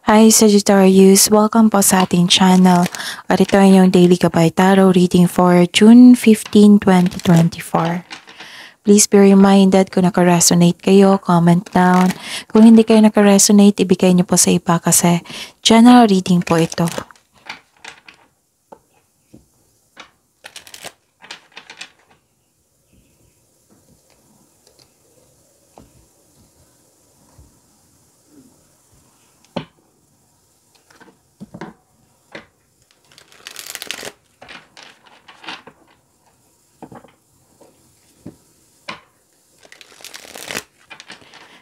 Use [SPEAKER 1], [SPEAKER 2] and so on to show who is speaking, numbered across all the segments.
[SPEAKER 1] Hi Sagittarius! Welcome po sa ating channel. At ito ay yung Daily Gabay Tarot reading for June 15, 2024. Please be reminded kung naka-resonate kayo, comment down. Kung hindi kayo naka-resonate, ibigay niyo po sa iba kasi general reading po ito.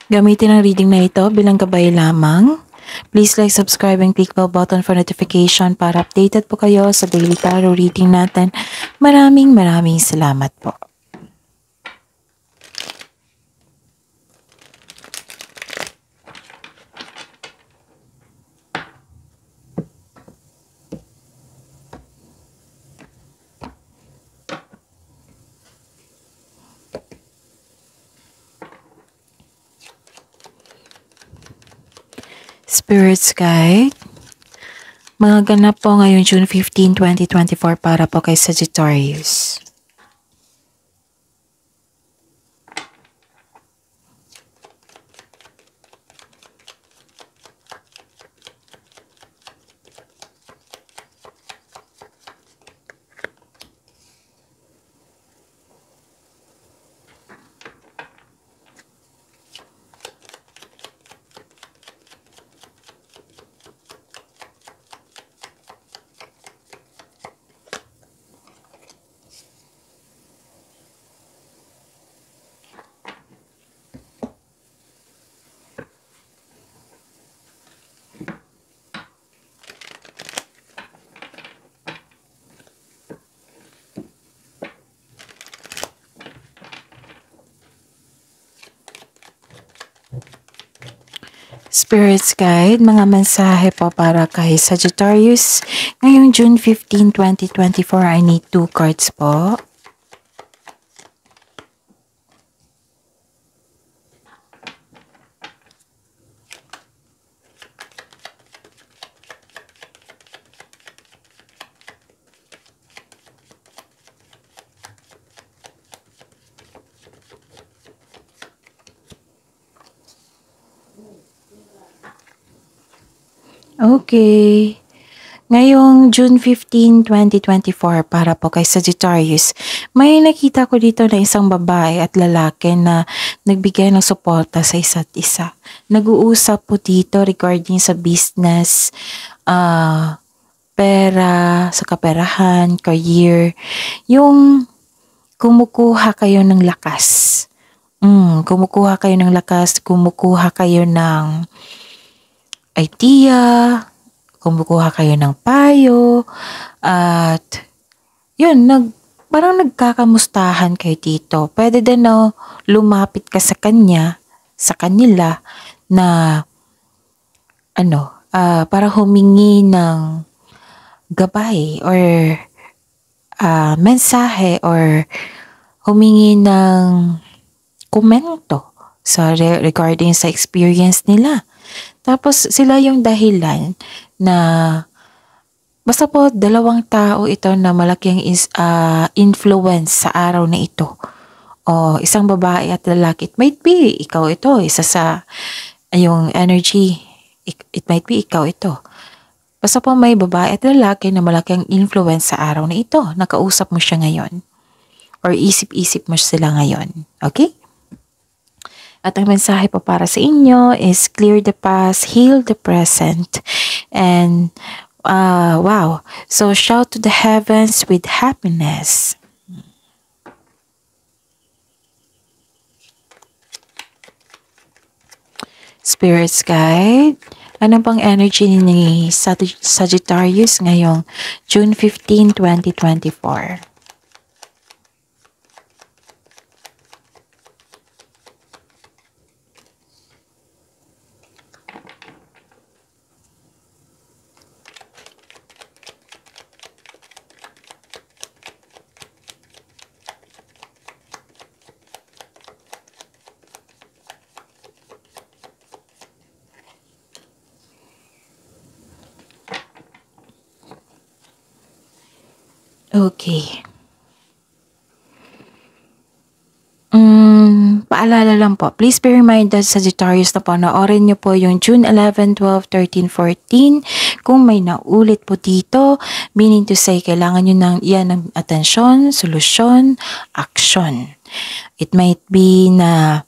[SPEAKER 1] Gamitin ang reading na ito bilang gabay lamang. Please like, subscribe, and click bell button for notification para updated po kayo sa daily tarot reading natin. Maraming salamat po. Spirits Guide. Mga ganap po ngayon June 15, 2024 para po kay Sagittarius. Spirits Guide, mga mensahe po para kay Sagittarius. Ngayong June 15, 2024, I need 2 cards po. Okay. Ngayong June 15, 2024 para po kay Sagittarius, may nakita ko dito na isang babae at lalaki na nagbigay ng suporta sa isa't isa. Nag-uusap po dito regarding sa business, pera, sa kaperahan, career, yung kumukuha kayo ng lakas. Kumukuha kayo ng lakas, kumukuha kayo ng idea, kumukuha kayo ng payo, at yun, parang nagkakamustahan kayo dito. Pwede din na lumapit ka sa kanya, sa kanila, na para humingi ng gabay or mensahe or humingi ng komento regarding sa experience nila. Tapos sila yung dahilan na basta po dalawang tao ito na malaking influence sa araw na ito. O isang babae at lalaki. It might be ikaw ito, isa sa yung energy. It might be ikaw ito. Basta po may babae at lalaki na malaking influence sa araw na ito. Nakausap mo siya ngayon. Or isip-isip mo sila ngayon. Okay? At ang mensahe po para sa inyo is clear the past, heal the present, and wow. So shout to the heavens with happiness. Spirits Guide, ano bang energy ni Sagittarius ngayong June 15, 2024? Okay. Paalala lang po, please be reminded Sagittarius na panoorin niyo po yung June 11, 12, 13, 14. Kung may naulit po dito, meaning to say, kailangan niyo ng atensyon, solusyon, action. It might be na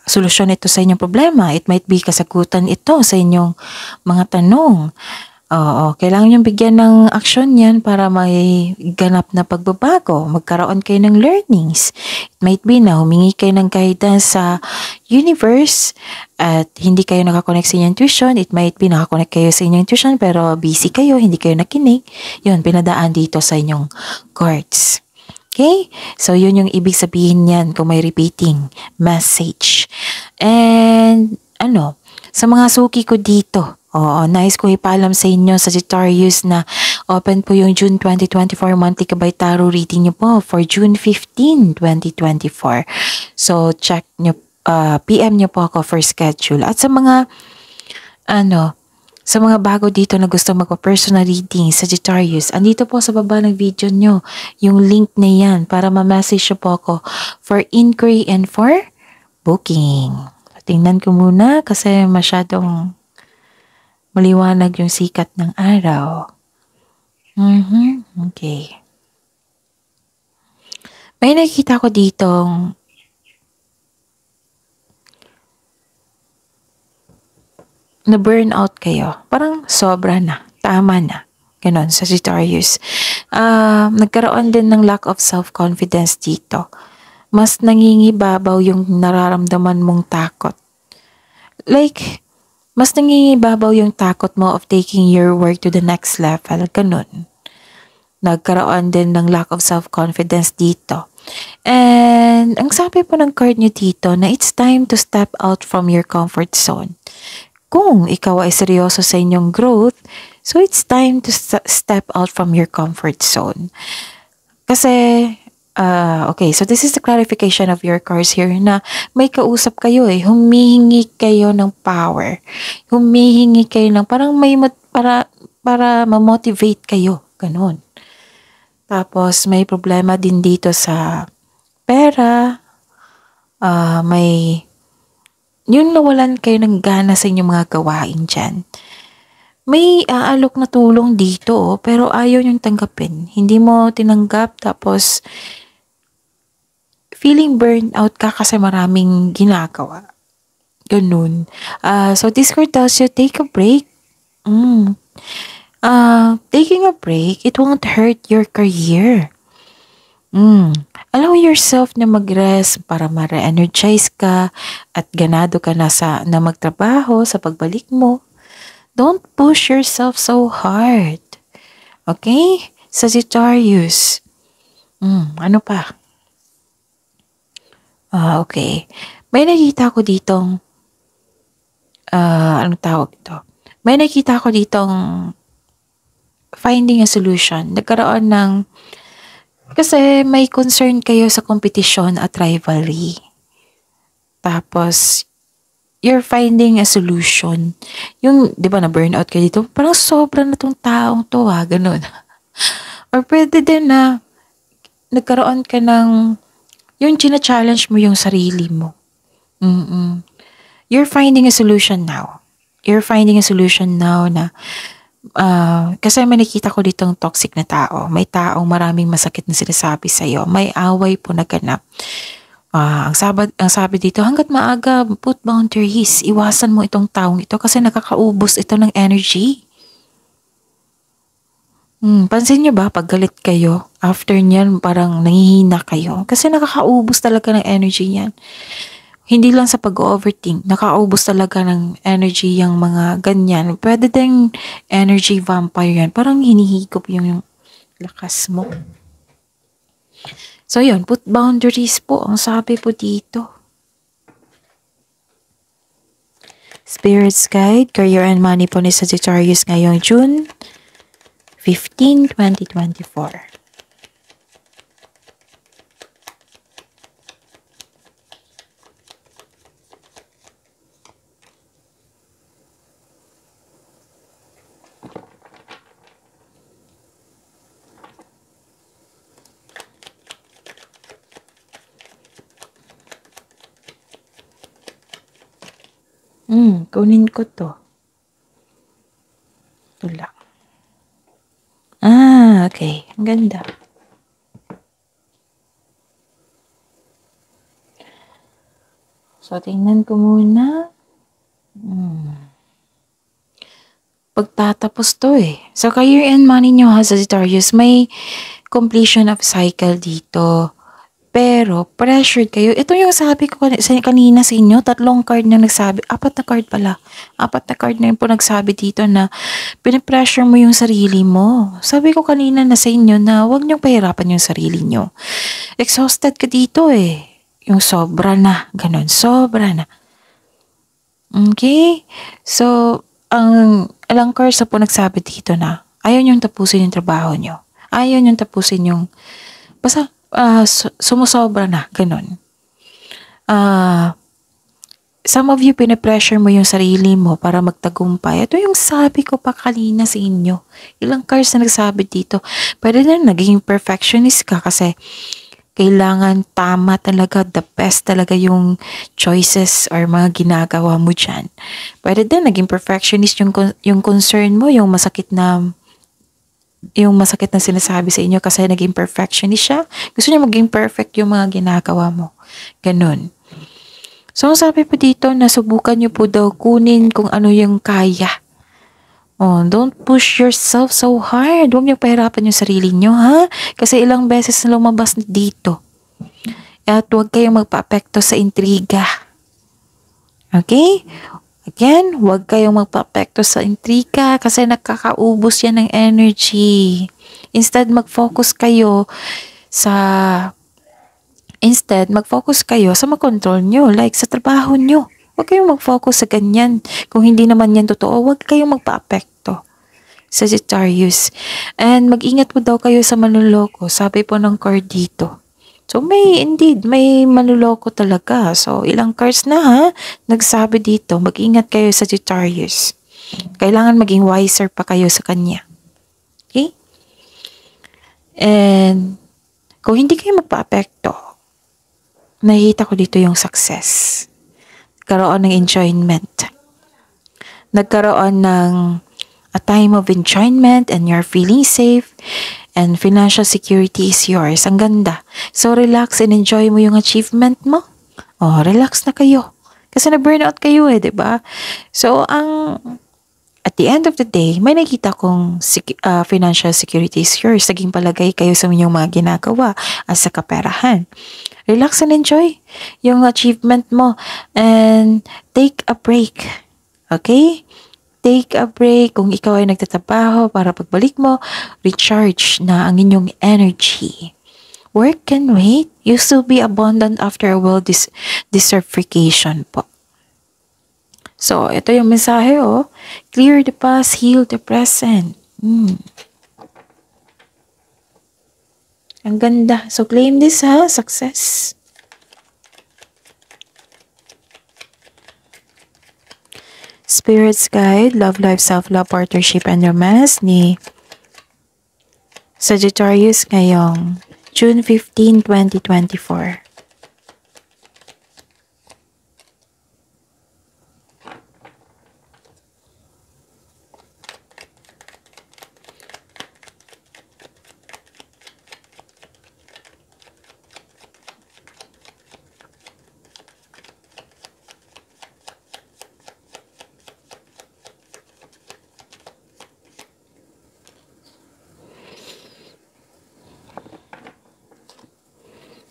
[SPEAKER 1] solusyon ito sa inyong problema. It might be kasagutan ito sa inyong mga tanong. Oo, kailangan yung bigyan ng aksyon yan para may ganap na pagbabago. Magkaroon kayo ng learnings. It might be na humingi kayo ng guidance sa universe at hindi kayo nakakonect sa inyong intuition. It might be nakakonect kayo sa inyong intuition pero busy kayo, hindi kayo nakinig. Yun, pinadaan dito sa inyong cards. Okay? So, yun yung ibig sabihin niyan kung may repeating message. And, sa mga suki ko dito, nais ko ipaalam sa inyo, Sagittarius, na open po yung June 2024 monthly Kabay Tarot reading nyo po for June 15, 2024. So, check nyo, PM nyo po ako for schedule. At sa mga bago dito na gusto magpa-personal reading, Sagittarius, andito po sa baba ng video nyo yung link na yan para ma-message nyo po ako for inquiry and for booking. Tingnan ko muna kasi masyadong maliwanag yung sikat ng araw. Okay. May nakikita ko ditong na-burnout kayo. Parang sobra na. Tama na. Ganon, Sagittarius. Nagkaroon din ng lack of self-confidence dito. Mas nangingibabaw yung nararamdaman mong takot. Like, mas nangingibabaw yung takot mo of taking your work to the next level. Ganun. Nagkaroon din ng lack of self-confidence dito. And ang sabi po ng card nyo dito na it's time to step out from your comfort zone. Kung ikaw ay seryoso sa inyong growth, so it's time to step out from your comfort zone. Kasi, okay, so this is the clarification of your cards here na may kausap kayo humihingi kayo ng power. Humihingi kayo ng parang para ma-motivate kayo, ganun. Tapos may problema din dito sa pera, yung nawalan kayo ng gana sa inyong mga gawain dyan. May aalok na tulong dito pero ayaw niyong tanggapin. Hindi mo tinanggap tapos feeling burned out ka kasi maraming ginagawa. Ganun. So this card tells you, take a break. Taking a break, it won't hurt your career. Allow yourself na mag-rest para ma-re-energize ka at ganado ka na magtrabaho sa pagbalik mo. Don't push yourself so hard. Okay? Sagittarius. Ano pa? Okay. May nakita ko ditong anong tawag ito? May nakita ko ditong finding a solution. Nagkaroon ng kasi may concern kayo sa competition at rivalry. Tapos, you're finding a solution. Yung, di ba, na-burnout ka dito, parang sobra na tong taong to, ganun. Or pwede din na nagkaroon ka ng, yung china-challenge mo yung sarili mo. You're finding a solution now. You're finding a solution now na, kasi may nakita ko ditong toxic na tao. May taong maraming masakit na sinasabi sa'yo. May away po naganap. Ang sabi dito, hanggat maaga, put boundaries. Iwasan mo itong taong ito kasi nakakaubos ito ng energy. Pansin nyo ba, pag galit kayo, after nyan, parang nangihina kayo. Kasi nakakaubos talaga ng energy yan. Hindi lang sa pag-overthink, nakakaubos talaga ng energy yung mga ganyan. Pwede ding energy vampire yan. Parang hinihigop yung lakas mo. So yun, put boundaries po. Ang sabi po dito. Spirit's Guide, Career and Money po ni Sagittarius ngayong June 15, 2024. Kunin ko to. Ito lang. Ah, okay. Ang ganda. So, tingnan ko muna. Pagtatapos to eh. So, career and money nyo ha, Sagittarius, may completion of cycle dito. Pero, pressured kayo. Ito yung sabi ko kanina sa inyo, 3 card na nagsabi, 4 na card pala. 4 na card na yung po nagsabi dito na pinapressure mo yung sarili mo. Sabi ko kanina na sa inyo na huwag niyong pahirapan yung sarili nyo. Exhausted ka dito eh. Yung sobra na. Ganon, sobra na. Okay? So, ang ilang cards na po nagsabi dito na ayaw niyong tapusin yung trabaho niyo. Ayaw niyong tapusin yung basta sumusobra na, ganun. Some of you, pinapressure mo yung sarili mo para magtagumpay. Ito yung sabi ko pa kanina sa inyo. Ilang cards na nagsabi dito. Pwede na naging perfectionist ka kasi kailangan tama talaga, the best talaga yung choices or mga ginagawa mo dyan. Pwede din naging perfectionist yung concern mo, yung masakit na sinasabi sa inyo kasi naging perfectionist siya. Gusto niya maging perfect yung mga ginagawa mo. Ganun. So, ang sabi po dito, nasubukan niyo po daw kunin kung ano yung kaya. Oh, don't push yourself so hard. Huwag niyo pahirapan yung sarili niyo, ha? Kasi ilang beses na lumabas dito. At huwag kayong magpa-apekto sa intriga. Okay? Again, huwag kayong magpa-apekto sa intriga kasi nakakaubos yan ng energy. Instead, mag-focus kayo sa makontrol nyo, like sa trabaho nyo. Huwag kayong mag-focus sa ganyan. Kung hindi naman yan totoo, huwag kayong magpa-apekto. Sagittarius. And mag-ingat po daw kayo sa manloloko. Sabi po ng card dito. So, may manloloko talaga. So, ilang cards na ha, nagsabi dito, mag-ingat kayo sa Sagittarius. Kailangan maging wiser pa kayo sa kanya. Okay? And, kung hindi kayo magpa-apekto, nakikita ko dito yung success. Nagkaroon ng enjoyment. Nagkaroon ng a time of enjoyment and you're feeling safe. And financial security is yours. Ang ganda. So, relax and enjoy mo yung achievement mo. Oh, relax na kayo. Kasi na-burnout kayo eh, di ba? So, at the end of the day, may nakita kong financial security is yours. Naging palagay kayo sa inyong mga ginagawa at sa kaperahan. Relax and enjoy yung achievement mo. And take a break. Okay? Take a break kung ikaw ay nagtatrabaho para pagbalik mo, recharge na ang inyong energy. Work can wait. You still be abundant after a well-deserved vacation po. So, ito yung mensahe oh. Clear the past, heal the present. Ang ganda. So, claim this ha, success. Spirit's Guide, Love Life, Self-Love, Partnership, and Romance ni Sagittarius ngayong June 15, 2024.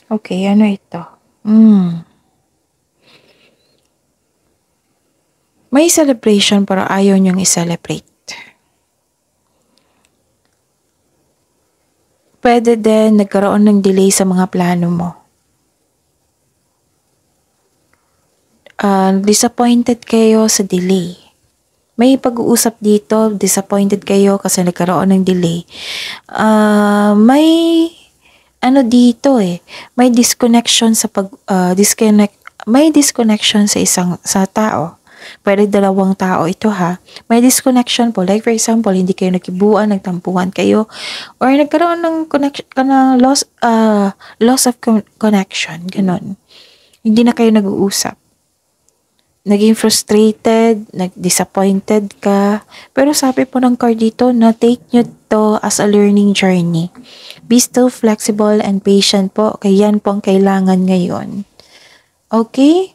[SPEAKER 1] Okay, ano ito? May celebration pero ayaw niyong i-celebrate. Pwede din nagkaroon ng delay sa mga plano mo. Disappointed kayo sa delay. May pag-uusap dito, disappointed kayo kasi nagkaroon ng delay. May dito may disconnection may disconnection sa tao. Pwede dalawang tao ito ha. May disconnection po. Like for example, hindi kayo nagkibuan, nagtampuhan kayo, or nagkaroon ng loss of connection. Ganon. Hindi na kayo nag-uusap. naging frustrated, disappointed ka. Pero sabi po ng card dito na take nyo to as a learning journey. Be still flexible and patient po. Kaya yan po ang kailangan ngayon. Okay?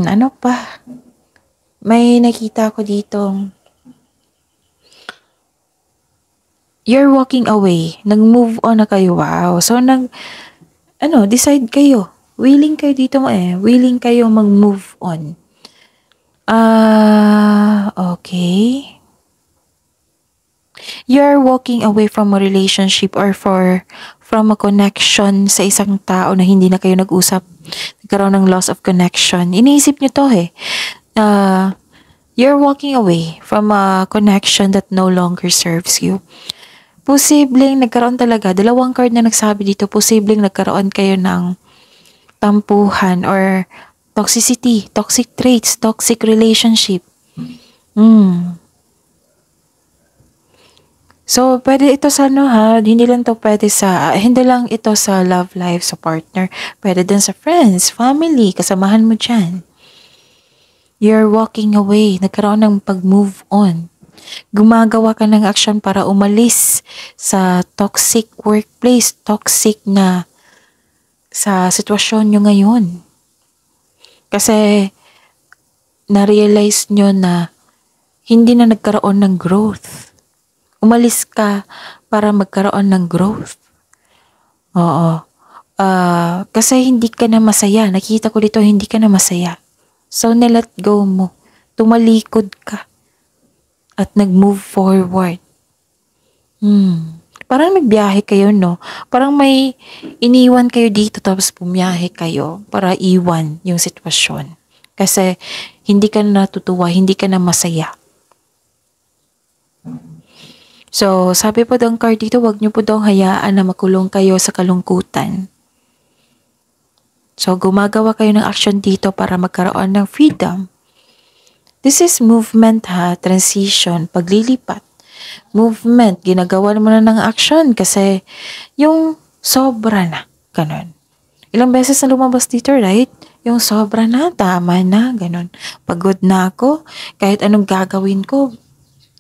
[SPEAKER 1] Ano pa? May nakita ko dito. You're walking away. Nag-move on na kayo. Wow. So, decide kayo. Willing kayo dito Willing kayo mag-move on. Okay. You're walking away from a relationship or from a connection sa isang tao na hindi na kayo nag-usap. Nagkaroon ng loss of connection. Iniisip nyo to You're walking away from a connection that no longer serves you. Posibleng nagkaroon talaga, dalawang card na nagsabi dito, posibleng nagkaroon kayo ng tampuhan or toxicity, toxic traits, toxic relationship. So, pwede ito sa hindi lang ito sa love life, sa partner. Pwede din sa friends, family, kasamahan mo dyan. You're walking away, nagkaroon ng pag-move on. Gumagawa ka ng action para umalis sa toxic workplace, toxic na sa sitwasyon nyo ngayon. Kasi, na-realize nyo na hindi na nagkaroon ng growth. Umalis ka para magkaroon ng growth. Oo. Kasi hindi ka na masaya. Nakita ko dito, hindi ka na masaya. So, nilet go mo. Tumalikod ka. At nag-move forward. Parang nagbiyahe kayo, no? Parang may iniwan kayo dito tapos bumiyahe kayo para iwan yung sitwasyon. Kasi hindi ka na natutuwa, hindi ka na masaya. So, sabi po ng card dito, wag niyo po daw hayaan na makulong kayo sa kalungkutan. So, gumagawa kayo ng action dito para magkaroon ng freedom. This is movement transition, paglilipat. Movement, ginagawa mo na ng action kasi yung sobra na, ganun. Ilang beses na lumabas dito, right? Yung sobra na, tama na, ganun. Pagod na ako, kahit anong gagawin ko,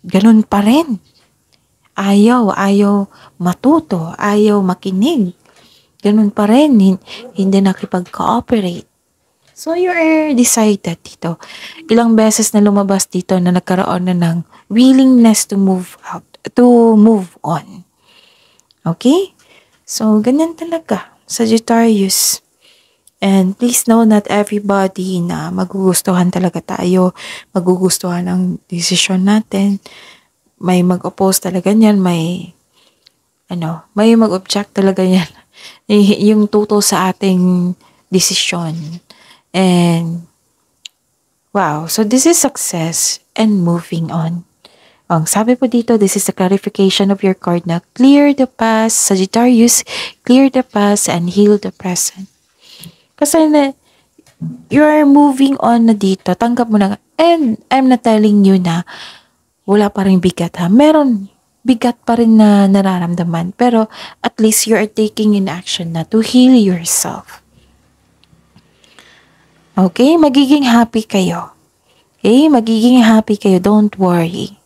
[SPEAKER 1] ganun pa rin. Ayaw matuto, ayaw makinig. Ganun pa rin, hindi nakipag-cooperate. So, you're decided dito. Ilang beses na lumabas dito na nagkaroon na ng willingness to move on. Okay? So, ganyan talaga, Sagittarius. And please know not everybody na magugustuhan talaga tayo, magugustuhan ang decision natin. May mag-oppose talaga niyan, may mag-object talaga niyan. Yung tuto sa ating decision. And, wow, so this is success and moving on. Ang sabi po dito, this is the clarification of your card na clear the past, Sagittarius, clear the past and heal the present. Kasi you are moving on na dito, tanggap mo na, and I'm not telling you na wala pa rin bigat meron bigat pa rin na nararamdaman, pero at least you are taking in action na to heal yourself. Okay? Magiging happy kayo. Okay? Magiging happy kayo. Don't worry.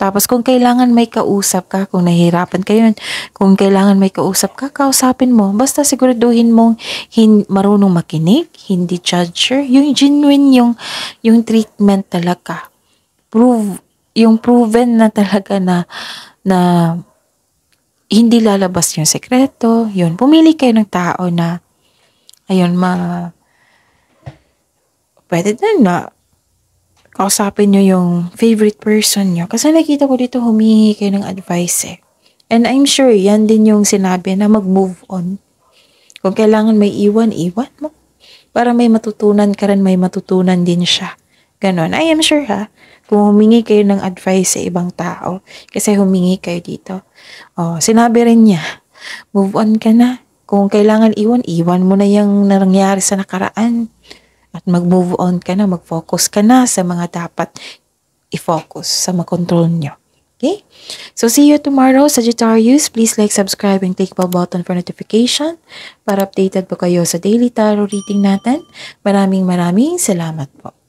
[SPEAKER 1] Tapos kung kailangan may kausap ka, kung nahihirapan kayo, kung kailangan may kausap ka, kausapin mo. Basta siguraduhin mong marunong makinig, hindi judger. Yung genuine yung treatment talaga. Yung proven na talaga na hindi lalabas yung sekreto. Yun, pumili kayo ng tao na pwede din na kausapin nyo yung favorite person nyo. Kasi nakita ko dito humingi kayo ng advice And I'm sure yan din yung sinabi na mag-move on. Kung kailangan may iwan mo. Para may matutunan ka rin, may matutunan din siya. Ganon. I am sure kung humingi kayo ng advice sa ibang tao. Kasi humingi kayo dito. Sinabi rin niya, move on ka na. Kung kailangan iwan mo na yung nangyari sa nakaraan. At mag-move on ka na, mag-focus ka na sa mga dapat i-focus, sa makontrol nyo. Okay? So, see you tomorrow, Sagittarius. Please like, subscribe, and click bell button for notification para updated po kayo sa daily tarot reading natin. Maraming salamat po.